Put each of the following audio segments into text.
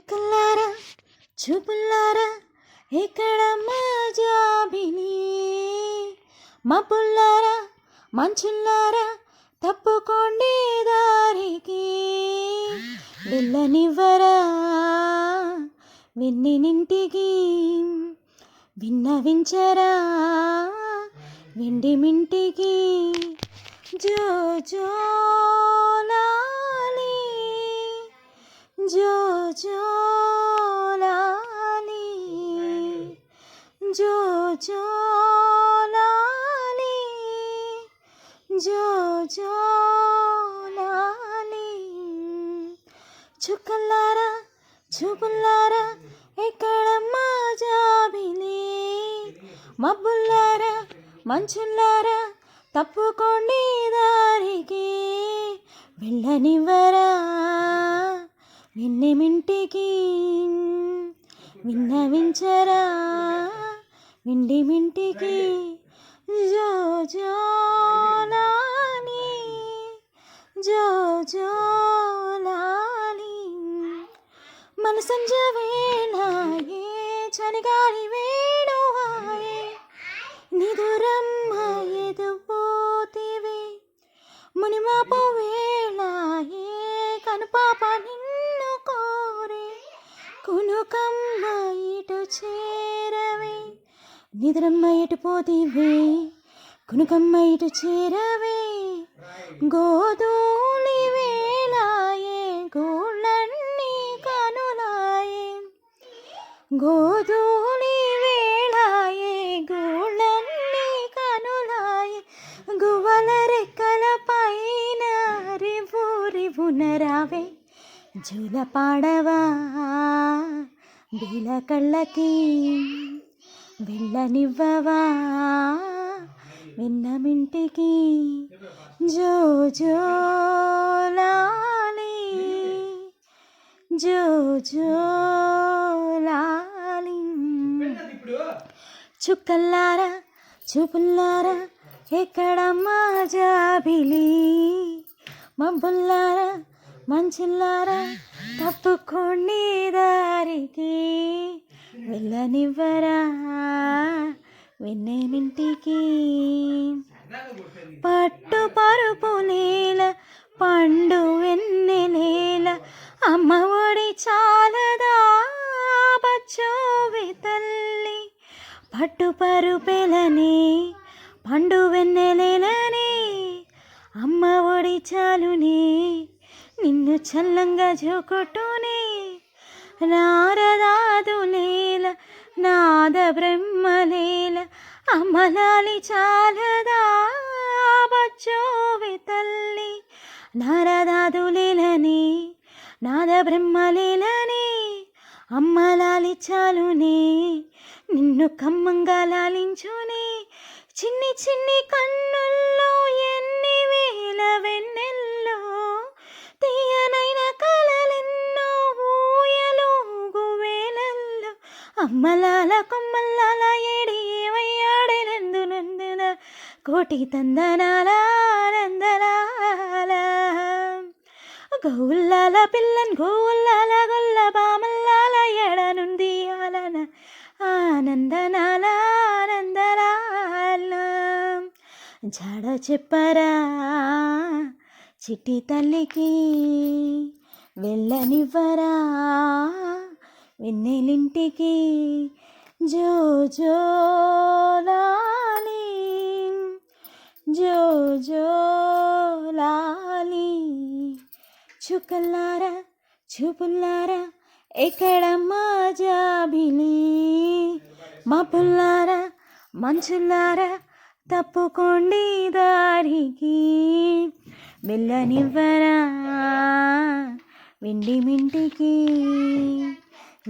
చుక్కల్లారా చూపుల్లారా ఎక్కడ మా జాబిలి, మబ్బుల్లారా మంచుల్లారా తప్పుకోండి దారికి, వెళ్ళనివ్వరా వెన్నెనింటికి, విన్నవించరా వెండి మింటికి. జో జో లాలి జో జో లాలి జో జో లాలి జో జో లాలి. చుక్కల్లారా చూపుల్లారా ఎక్కడ మా జాబిలి, మబ్బుల్లారా మంచుల్లారా తప్పుకోండి దారికి, వెళ్ళనివ్వరా వెన్నెమింటికి, విన్నవించరా వెండి మింటికి. జో జో లాలి జో జో లాలి. మన సంజ వేళాయే చలిగాలి వేణువాయే, నిదురమ్మ ఎదుపోతివే, మునిమాపు వేళాయే కనుపాప నిన్ను కోరే, కునుకమ్మ ఇటు చేరవే, నిదురమ్మ ఇటు పోతివే, కునుకమ్మ ఇటు చేరవే. గోధూళి వేళాయే గోళ్ళన్నీ కనులాయే, గోధూళి వేళాయే గోళ్ళన్నీ కనులాయే, గువ్వల రెక్కల పైన రివు రివున రావే, జూల పాడవా బీల కళ్ళకి, వెళ్ళనివ్వవా విన్నమింటికి. జో జో లాలి జో జో లాలి. చుక్కల్లారా చూపుల్లారా ఎక్కడ మా జాబిలి, మబ్బుల్లారా మంచుల్లారా తప్పుకోండి దారికి, వెళ్ళనివ్వరా వెన్నెమింటికి. పట్టు పరుపు నేల పండు వెన్నెలేల, అమ్మ ఒడి చాలదా బచ్చోవి తల్లి, పట్టు పరుపెలనే పండు వెన్నెలేలనే, అమ్మ ఒడి చాలునే నిన్ను చల్లంగా జోకొట్టునే, నారదాదులేల నాద బ్రహ్మలేల, అమ్మలాలి చాలదా బచ్చోవి తల్లి, నారదాదులేలనే నాద బ్రహ్మలేలనే, అమ్మలాలి చాలునే నిన్ను కమ్మంగా లాలించునే. చిన్ని చిన్ని కన్నుల్లో ఎన్ని వేల వెన్నెల్లో, తీయనైన కలలెన్నో ఊయలుగు వేలల్లో, అమ్మలాల కొమ్మల్లాల ఏడి వయ్యాడెనందు నందున, కోటి తందనాల నందనాల, గౌల్లాల పిల్లన్ గోల్లాల గొల్ల బామల్లాల ఎడనుంది అలన ఆనందనాల నందనాల. జాడ చెప్పరా చిట్టి తల్లికి, వెళ్ళనివ్వరా వెన్నెలింటికి. జో జో లాలి జో జో లాలి. చుక్కల్లారా చూపుల్లారా ఎక్కడ మా జాబిలి, మబ్బుల్లారా మంచుల్లారా తప్పుకోండి దారికి, వెళ్ళనివ్వరా వెండి మింటికి,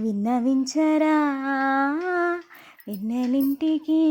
విన్నవించరా వెన్నెలింటికి.